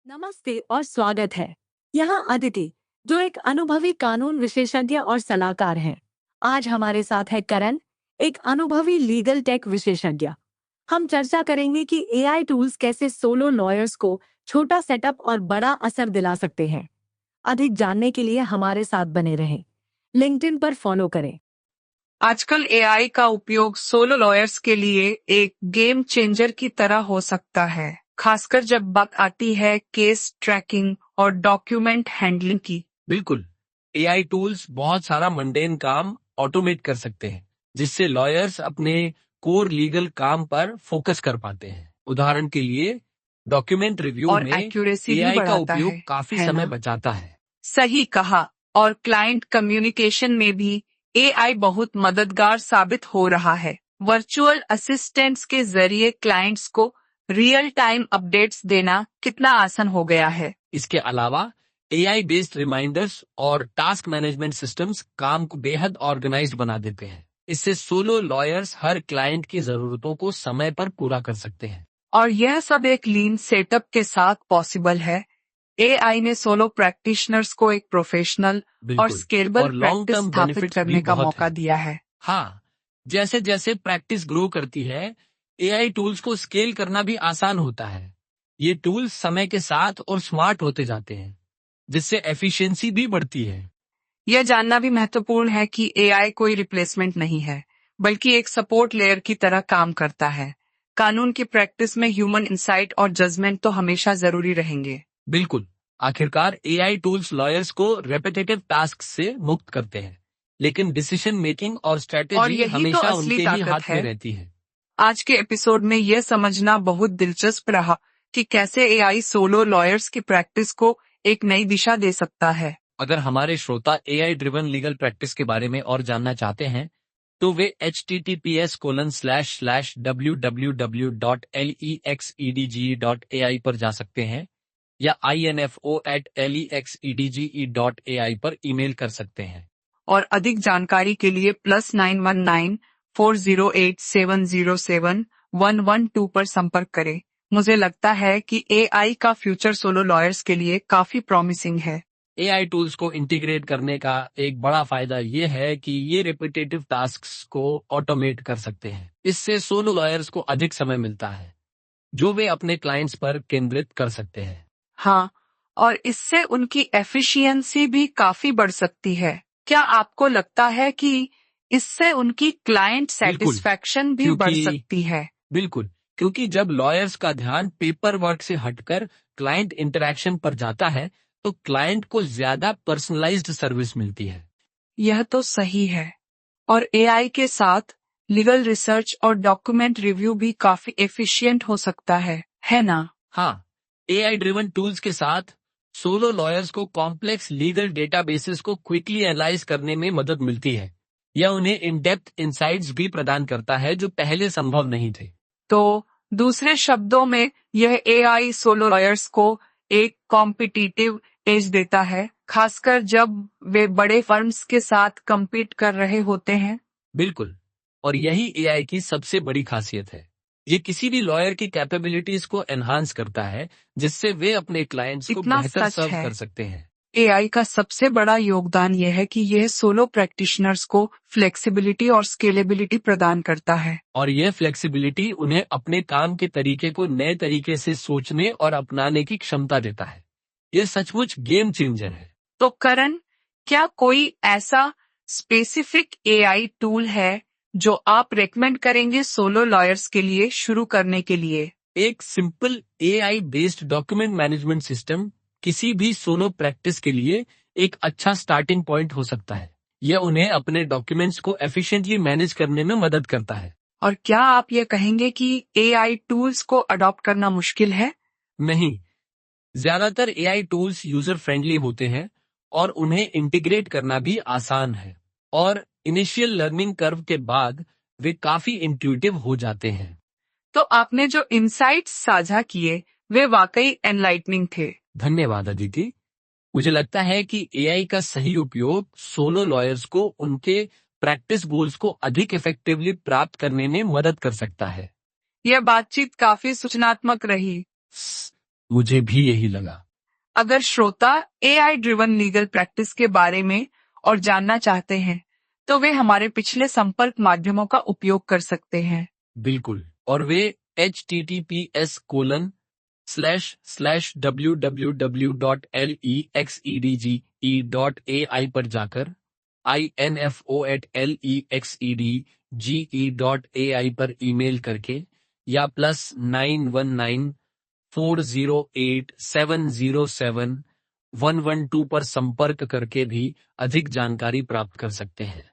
नमस्ते और स्वागत है। यहाँ अदिति, जो एक अनुभवी कानून विशेषज्ञ और सलाहकार हैं। आज हमारे साथ है करण, एक अनुभवी लीगल टेक विशेषज्ञ। हम चर्चा करेंगे कि एआई टूल्स कैसे सोलो लॉयर्स को छोटा सेटअप और बड़ा असर दिला सकते हैं। अधिक जानने के लिए हमारे साथ बने रहें। लिंक्डइन पर फॉलो करें। आजकल एआई का उपयोग सोलो लॉयर्स के लिए एक गेम चेंजर की तरह हो सकता है, खासकर जब बात आती है केस ट्रैकिंग और डॉक्यूमेंट हैंडलिंग की। बिल्कुल। एआई टूल्स बहुत सारा मंडेन काम ऑटोमेट कर सकते हैं, जिससे लॉयर्स अपने कोर लीगल काम पर फोकस कर पाते हैं। उदाहरण के लिए, डॉक्यूमेंट रिव्यू और में एक्यूरेसी भी एआई का बढ़ाता उपयोग काफी है समय ना? बचाता है। सही कहा। और क्लाइंट कम्युनिकेशन में भी एआई बहुत मददगार साबित हो रहा है। वर्चुअल असिस्टेंट्स के जरिए क्लाइंट्स को रियल टाइम अपडेट्स देना कितना आसान हो गया है। इसके अलावा एआई बेस्ड रिमाइंडर्स और टास्क मैनेजमेंट सिस्टम्स काम को बेहद ऑर्गेनाइज्ड बना देते हैं। इससे सोलो लॉयर्स हर क्लाइंट की जरूरतों को समय पर पूरा कर सकते हैं। और यह सब एक लीन सेटअप के साथ पॉसिबल है। एआई ने सोलो प्रैक्टिशनर्स को एक प्रोफेशनल और बिल्कुल। स्केलेबल और लॉन्ग प्रैक्टिस टर्म स्थापित बेनिफिट्स भी करने का बहुत मौका है। दिया है। हाँ, जैसे जैसे प्रैक्टिस ग्रो करती है, एआई टूल्स को स्केल करना भी आसान होता है। ये टूल्स समय के साथ और स्मार्ट होते जाते हैं, जिससे एफिशिएंसी भी बढ़ती है। यह जानना भी महत्वपूर्ण है कि एआई कोई रिप्लेसमेंट नहीं है, बल्कि एक सपोर्ट लेयर की तरह काम करता है। कानून की प्रैक्टिस में ह्यूमन इंसाइट और जजमेंट तो हमेशा जरूरी रहेंगे। बिल्कुल। आखिरकार एआई टूल्स लॉयर्स को रेपिटेटिव टास्क से मुक्त करते हैं, लेकिन डिसीजन मेकिंग और और स्ट्रेटेजी यही तो हमेशा असली उनके ही ताकत हाथ में है। रहती है। आज के एपिसोड में यह समझना बहुत दिलचस्प रहा कि कैसे एआई सोलो लॉयर्स की प्रैक्टिस को एक नई दिशा दे सकता है। अगर हमारे श्रोता एआई ड्रिवन लीगल प्रैक्टिस के बारे में और जानना चाहते हैं, तो वे https://www.lexedge.ai पर जा सकते हैं या info@lexedge.ai पर ईमेल कर सकते हैं। और अधिक जानकारी के लिए +919408707112 पर संपर्क करें। मुझे लगता है कि एआई का फ्यूचर सोलो लॉयर्स के लिए काफी प्रॉमिसिंग है। एआई टूल्स को इंटीग्रेट करने का एक बड़ा फायदा ये है कि ये रिपीटेटिव टास्क्स को ऑटोमेट कर सकते हैं। इससे सोलो लॉयर्स को अधिक समय मिलता है, जो वे अपने क्लाइंट्स पर केंद्रित कर सकते हैं। हाँ, और इससे उनकी एफिशिएंसी भी काफी बढ़ सकती है। क्या आपको लगता है कि इससे उनकी क्लाइंट बिल्कुल, सेटिस्फैक्शन भी बढ़ सकती है? बिल्कुल, क्योंकि जब लॉयर्स का ध्यान पेपर वर्क से हटकर क्लाइंट इंटरैक्शन पर जाता है, तो क्लाइंट को ज्यादा पर्सनलाइज्ड सर्विस मिलती है। यह तो सही है। और एआई के साथ लीगल रिसर्च और डॉक्यूमेंट रिव्यू भी काफी एफिशिएंट हो सकता है ना? हाँ, एआई ड्रिवन टूल्स के साथ सोलो लॉयर्स को कॉम्प्लेक्स लीगल डेटाबेसेस को क्विकली एनालाइज करने में मदद मिलती है। यह उन्हें इन डेप्थ इंसाइट्स भी प्रदान करता है, जो पहले संभव नहीं थे। तो दूसरे शब्दों में यह एआई सोलो लॉयर्स को एक कॉम्पिटिटिव एज देता है, खासकर जब वे बड़े फर्म्स के साथ compete कर रहे होते हैं। बिल्कुल, और यही एआई की सबसे बड़ी खासियत है। ये किसी भी लॉयर की कैपेबिलिटीज को एनहांस करता है, जिससे वे अपने क्लाइंट्स को इतना बेहतर सच सर्व है। कर सकते हैं। एआई का सबसे बड़ा योगदान यह है कि यह सोलो प्रैक्टिशनर्स को फ्लेक्सिबिलिटी और स्केलेबिलिटी प्रदान करता है। और यह फ्लेक्सिबिलिटी उन्हें अपने काम के तरीके को नए तरीके से सोचने और अपनाने की क्षमता देता है। यह सचमुच गेम चेंजर है। तो करण, क्या कोई ऐसा स्पेसिफिक एआई टूल है जो आप रेकमेंड करेंगे सोलो लॉयर्स के लिए शुरू करने के लिए? एक simple AI based document management system किसी भी सोलो प्रैक्टिस के लिए एक अच्छा स्टार्टिंग पॉइंट हो सकता है। यह उन्हें अपने डॉक्यूमेंट्स को एफिशिएंटली मैनेज करने में मदद करता है। और क्या आप ये कहेंगे कि एआई टूल्स को अडॉप्ट करना मुश्किल है? नहीं, ज्यादातर एआई टूल्स यूजर फ्रेंडली होते हैं और उन्हें इंटीग्रेट करना भी आसान है। और इनिशियल लर्निंग कर्व के बाद वे काफी इंट्यूटिव हो जाते हैं। तो आपने जो इंसाइट्स साझा किए वे वाकई एनलाइटनिंग थे। धन्यवाद अदिति। मुझे लगता है कि एआई का सही उपयोग सोलो लॉयर्स को उनके प्रैक्टिस गोल्स को अधिक इफेक्टिवली प्राप्त करने में मदद कर सकता है। यह बातचीत काफी सूचनात्मक रही। मुझे भी यही लगा। अगर श्रोता AI ड्रिवन लीगल प्रैक्टिस के बारे में और जानना चाहते हैं तो वे हमारे पिछले संपर्क माध्यमों का उपयोग कर सकते हैं। बिल्कुल, और वे https://www.lexedge.ai पर जाकर info@lexedge.ai पर ईमेल करके या +919408707112 पर संपर्क करके भी अधिक जानकारी प्राप्त कर सकते हैं।